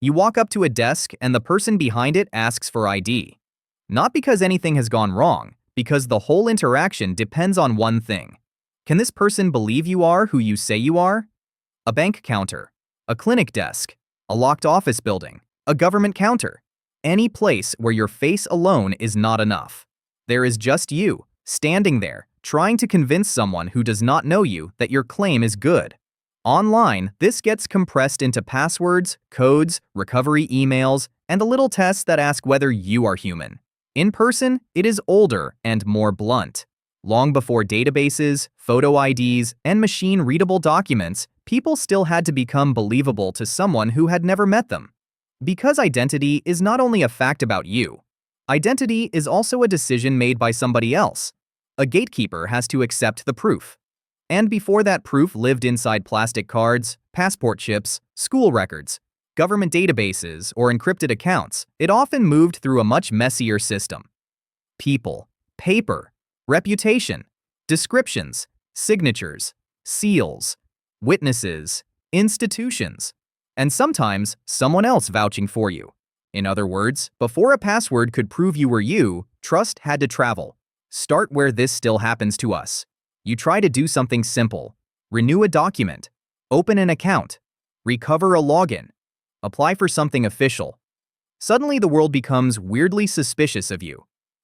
You walk up to a desk and the person behind it asks for ID. Not because anything has gone wrong, because the whole interaction depends on one thing. Can this person believe you are who you say you are? A bank counter, a clinic desk, a locked office building, a government counter. Any place where your face alone is not enough. There is just you, standing there, trying to convince someone who does not know you that your claim is good. Online, this gets compressed into passwords, codes, recovery emails, and a little tests that ask whether you are human. In person, it is older and more blunt. Long before databases, photo IDs, and machine-readable documents, people still had to become believable to someone who had never met them. Because identity is not only a fact about you, identity is also a decision made by somebody else. A gatekeeper has to accept the proof. And before that proof lived inside plastic cards, passport chips, school records, government databases, or encrypted accounts, it often moved through a much messier system. People, paper, reputation, descriptions, signatures, seals, witnesses, institutions, and sometimes someone else vouching for you. In other words, before a password could prove you were you, trust had to travel. Start where this still happens to us. You try to do something simple. Renew a document. Open an account. Recover a login. Apply for something official. Suddenly the world becomes weirdly suspicious of you.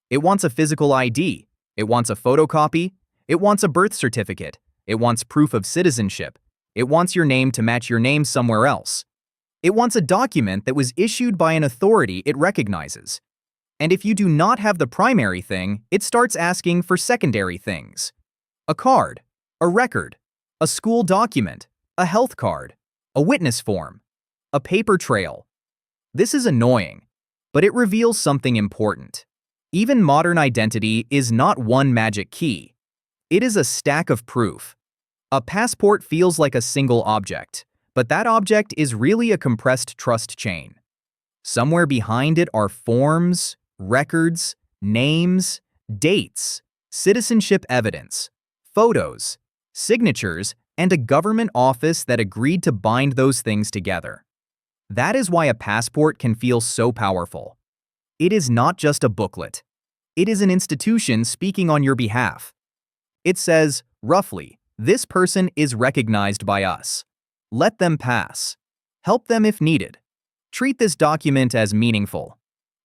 It wants a physical ID. It wants a photocopy. It wants a birth certificate. It wants proof of citizenship. It wants your name to match your name somewhere else. It wants a document that was issued by an authority it recognizes. And if you do not have the primary thing, it starts asking for secondary things. A card, a record, a school document, a health card, a witness form, a paper trail. This is annoying, but it reveals something important. Even modern identity is not one magic key. It is a stack of proof. A passport feels like a single object, but that object is really a compressed trust chain. Somewhere behind it are forms, records, names, dates, citizenship evidence, photos, signatures, and a government office that agreed to bind those things together. That is why a passport can feel so powerful. It is not just a booklet. It is an institution speaking on your behalf. It says, roughly, this person is recognized by us. Let them pass. Help them if needed. Treat this document as meaningful.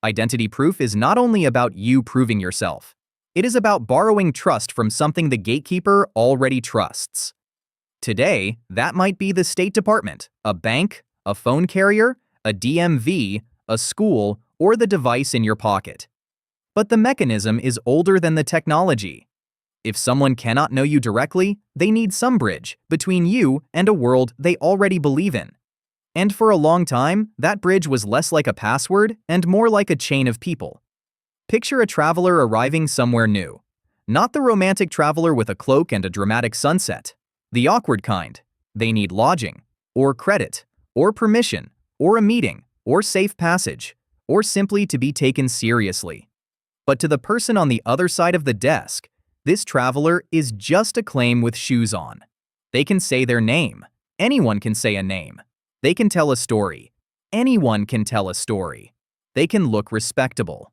Identity proof is not only about you proving yourself. It is about borrowing trust from something the gatekeeper already trusts. Today, that might be the State Department, a bank, a phone carrier, a DMV, a school, or the device in your pocket. But the mechanism is older than the technology. If someone cannot know you directly, they need some bridge between you and a world they already believe in. And for a long time, that bridge was less like a password and more like a chain of people. Picture a traveler arriving somewhere new. Not the romantic traveler with a cloak and a dramatic sunset. The awkward kind. They need lodging, or credit, or permission, or a meeting, or safe passage, or simply to be taken seriously. But to the person on the other side of the desk, this traveler is just a claim with shoes on. They can say their name. Anyone can say a name. They can tell a story. Anyone can tell a story. They can look respectable.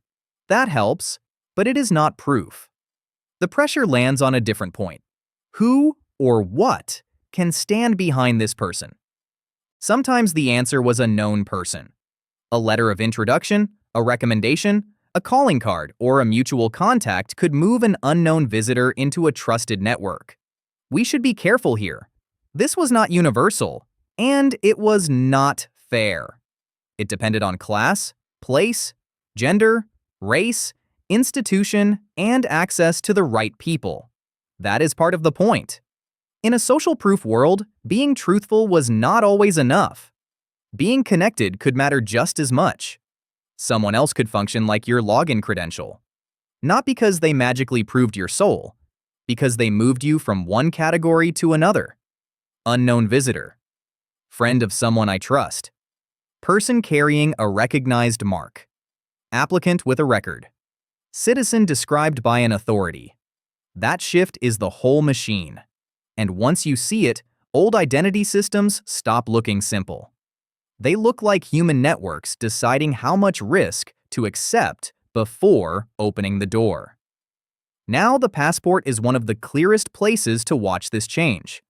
That helps, but it is not proof. The pressure lands on a different point. Who or what can stand behind this person? Sometimes the answer was a known person. A letter of introduction, a recommendation, a calling card, or a mutual contact could move an unknown visitor into a trusted network. We should be careful here. This was not universal, and it was not fair. It depended on class, place, gender, race, institution, and access to the right people. That is part of the point. In a social proof world, being truthful was not always enough. Being connected could matter just as much. Someone else could function like your login credential. Not because they magically proved your soul, because they moved you from one category to another. Unknown visitor. Friend of someone I trust. Person carrying a recognized mark. Applicant with a record. Citizen described by an authority. That shift is the whole machine. And once you see it, old identity systems stop looking simple. They look like human networks deciding how much risk to accept before opening the door. Now the passport is one of the clearest places to watch this change.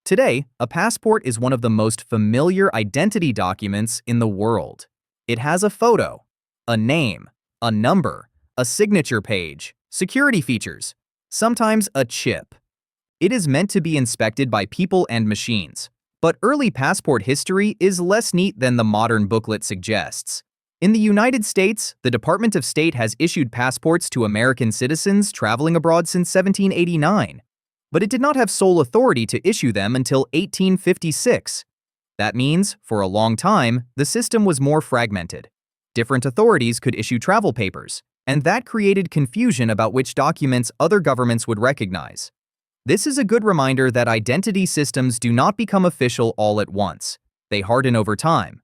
Today, a passport is one of the most familiar identity documents in the world. It has a photo, a name, a number, a signature page, security features, sometimes a chip. It is meant to be inspected by people and machines, but early passport history is less neat than the modern booklet suggests. In the United States, the Department of State has issued passports to American citizens traveling abroad since 1789. But it did not have sole authority to issue them until 1856. That means, for a long time, the system was more fragmented. Different authorities could issue travel papers, and that created confusion about which documents other governments would recognize. This is a good reminder that identity systems do not become official all at once. They harden over time.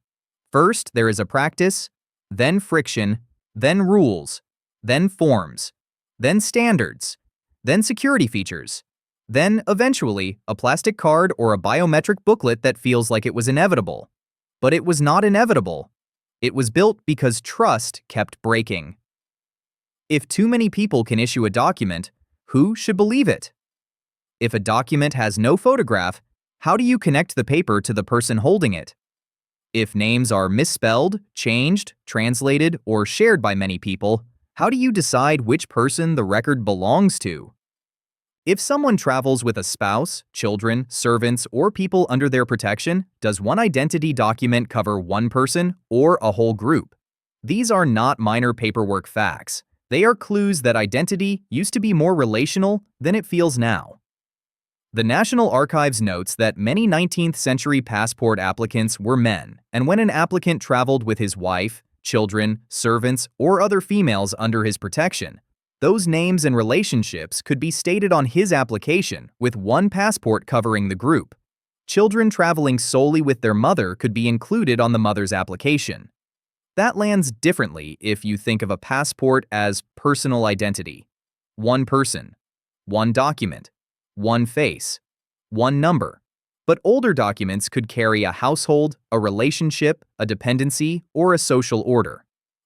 First, there is a practice, then friction, then rules, then forms, then standards, then security features. Then, eventually, a plastic card or a biometric booklet that feels like it was inevitable. But it was not inevitable. It was built because trust kept breaking. If too many people can issue a document, who should believe it? If a document has no photograph, how do you connect the paper to the person holding it? If names are misspelled, changed, translated, or shared by many people, how do you decide which person the record belongs to? If someone travels with a spouse, children, servants, or people under their protection, does one identity document cover one person or a whole group? These are not minor paperwork facts. They are clues that identity used to be more relational than it feels now. The National Archives notes that many 19th century passport applicants were men, and when an applicant traveled with his wife, children, servants, or other females under his protection, those names and relationships could be stated on his application with one passport covering the group. Children traveling solely with their mother could be included on the mother's application. That lands differently if you think of a passport as personal identity. One person, one document, one face, one number. But older documents could carry a household, a relationship, a dependency, or a social order.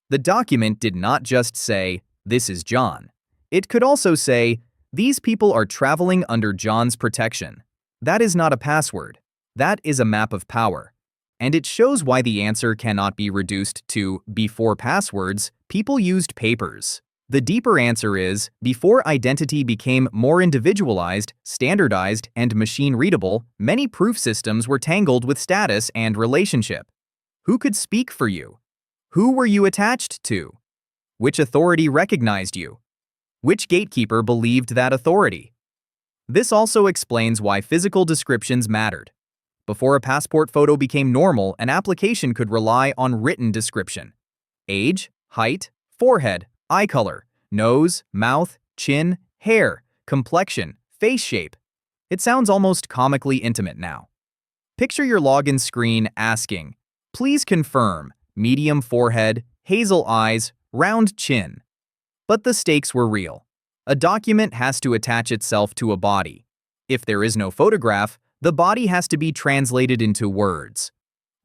The document did not just say, "This is John." It could also say, "These people are traveling under John's protection." That is not a password. That is a map of power. And it shows why the answer cannot be reduced to before passwords, people used papers. The deeper answer is, before identity became more individualized, standardized, and machine-readable, many proof systems were tangled with status and relationship. Who could speak for you? Who were you attached to? Which authority recognized you? Which gatekeeper believed that authority? This also explains why physical descriptions mattered. Before a passport photo became normal, an application could rely on written description. Age, height, forehead, eye color, nose, mouth, chin, hair, complexion, face shape. It sounds almost comically intimate now. Picture your login screen asking, "Please confirm, medium forehead, hazel eyes, round chin." But the stakes were real. A document has to attach itself to a body. If there is no photograph, the body has to be translated into words.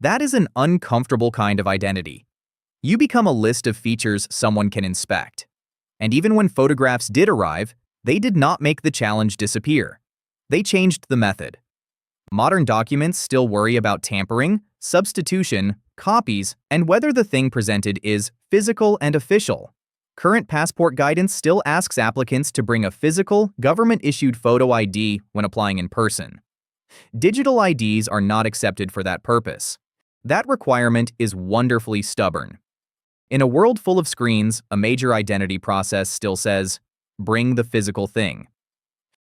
That is an uncomfortable kind of identity. You become a list of features someone can inspect. And even when photographs did arrive, they did not make the challenge disappear. They changed the method. Modern documents still worry about tampering, substitution, copies, and whether the thing presented is physical and official. Current passport guidance still asks applicants to bring a physical, government-issued photo ID when applying in person. Digital IDs are not accepted for that purpose. That requirement is wonderfully stubborn. In a world full of screens, a major identity process still says, "Bring the physical thing."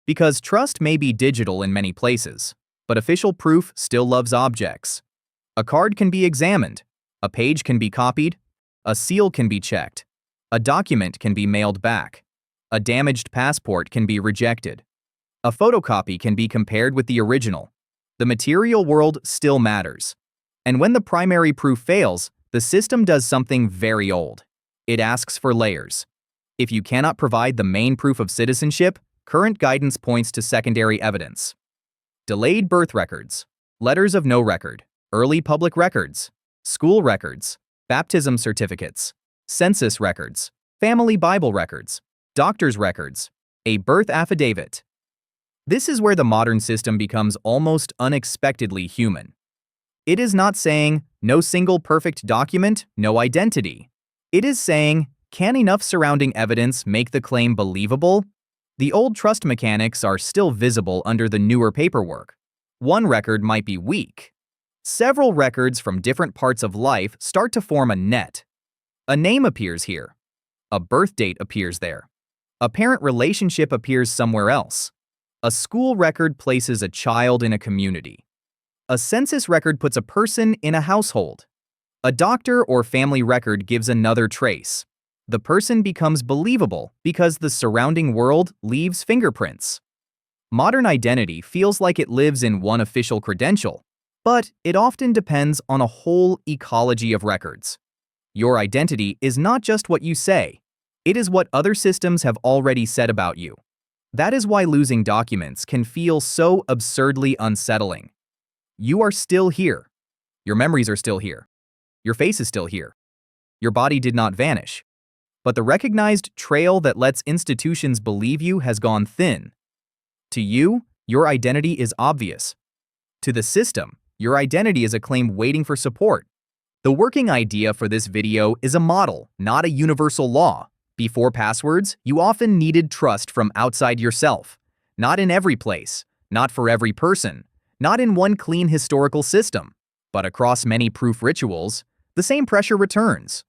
Because trust may be digital in many places, but official proof still loves objects. A card can be examined, a page can be copied, a seal can be checked, a document can be mailed back, a damaged passport can be rejected, a photocopy can be compared with the original. The material world still matters. And when the primary proof fails, the system does something very old. It asks for layers. If you cannot provide the main proof of citizenship, current guidance points to secondary evidence. Delayed birth records, letters of no record, early public records, school records, baptism certificates, census records, family Bible records, doctor's records, a birth affidavit. This is where the modern system becomes almost unexpectedly human. It is not saying, no single perfect document, no identity. It is saying, can enough surrounding evidence make the claim believable? The old trust mechanics are still visible under the newer paperwork. One record might be weak. Several records from different parts of life start to form a net. A name appears here. A birth date appears there. A parent relationship appears somewhere else. A school record places a child in a community. A census record puts a person in a household. A doctor or family record gives another trace. The person becomes believable because the surrounding world leaves fingerprints. Modern identity feels like it lives in one official credential, but it often depends on a whole ecology of records. Your identity is not just what you say. It is what other systems have already said about you. That is why losing documents can feel so absurdly unsettling. You are still here. Your memories are still here. Your face is still here. Your body did not vanish. But the recognized trail that lets institutions believe you has gone thin. To you, your identity is obvious. To the system, your identity is a claim waiting for support. The working idea for this video is a model, not a universal law. Before passwords, you often needed trust from outside yourself. Not in every place, not for every person, not in one clean historical system. But across many proof rituals, the same pressure returns.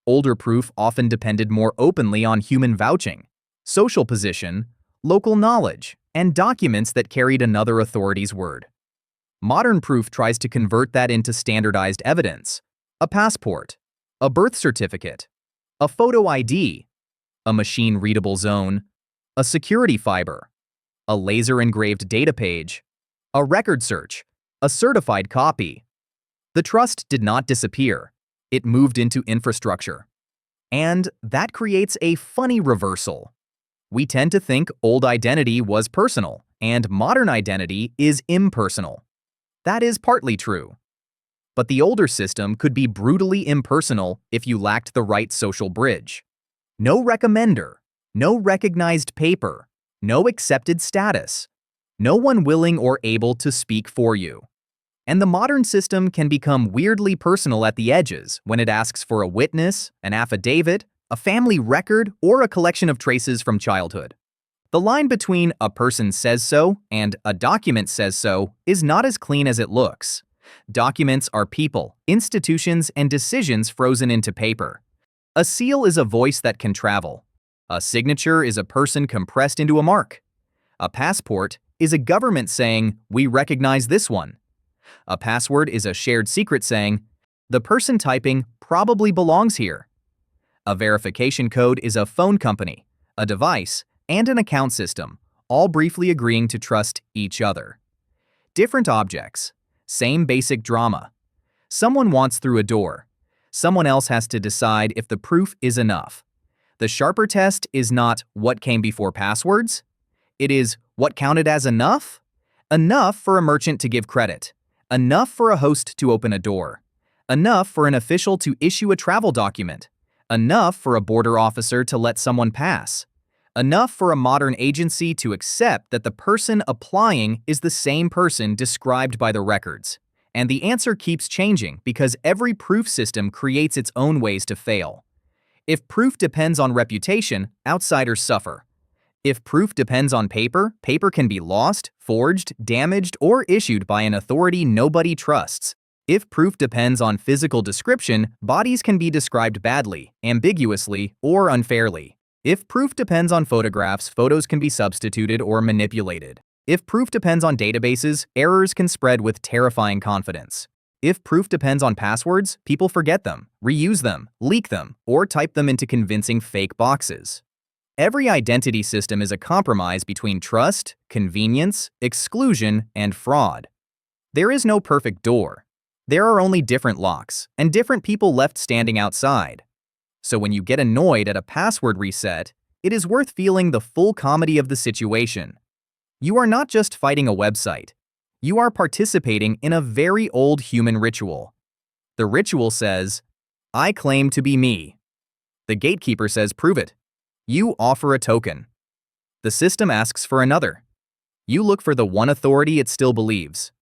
Older proof often depended more openly on human vouching, social position, local knowledge, and documents that carried another authority's word. Modern proof tries to convert that into standardized evidence: a passport, a birth certificate, a photo ID, a machine-readable zone, a security fiber, a laser-engraved data page, a record search, a certified copy. The trust did not disappear. It moved into infrastructure. And that creates a funny reversal. We tend to think old identity was personal, and modern identity is impersonal. That is partly true. But the older system could be brutally impersonal if you lacked the right social bridge. No recommender, no recognized paper, no accepted status, no one willing or able to speak for you. And the modern system can become weirdly personal at the edges when it asks for a witness, an affidavit, a family record, or a collection of traces from childhood. The line between "a person says so" and "a document says so" is not as clean as it looks. Documents are people, institutions, and decisions frozen into paper. A seal is a voice that can travel. A signature is a person compressed into a mark. A passport is a government saying, "We recognize this one." A password is a shared secret saying, "The person typing probably belongs here." A verification code is a phone company, a device, and an account system, all briefly agreeing to trust each other. Different objects, same basic drama. Someone wants through a door. Someone else has to decide if the proof is enough. The sharper test is not what came before passwords. It is what counted as enough? Enough for a merchant to give credit. Enough for a host to open a door. Enough for an official to issue a travel document. Enough for a border officer to let someone pass. Enough for a modern agency to accept that the person applying is the same person described by the records. And the answer keeps changing because every proof system creates its own ways to fail. If proof depends on reputation, outsiders suffer. If proof depends on paper, paper can be lost, forged, damaged, or issued by an authority nobody trusts. If proof depends on physical description, bodies can be described badly, ambiguously, or unfairly. If proof depends on photographs, photos can be substituted or manipulated. If proof depends on databases, errors can spread with terrifying confidence. If proof depends on passwords, people forget them, reuse them, leak them, or type them into convincing fake boxes. Every identity system is a compromise between trust, convenience, exclusion, and fraud. There is no perfect door. There are only different locks, and different people left standing outside. So when you get annoyed at a password reset, it is worth feeling the full comedy of the situation. You are not just fighting a website. You are participating in a very old human ritual. The ritual says, I claim to be me. The gatekeeper says, prove it. You offer a token. The system asks for another. You look for the one authority it still believes.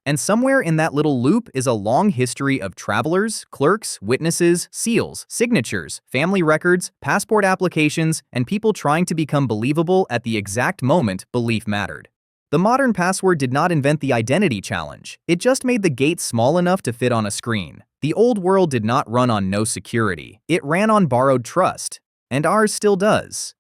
And somewhere in that little loop is a long history of travelers, clerks, witnesses, seals, signatures, family records, passport applications, and people trying to become believable at the exact moment belief mattered. The modern password did not invent the identity challenge. It just made the gate small enough to fit on a screen. The old world did not run on no security. It ran on borrowed trust. And ours still does.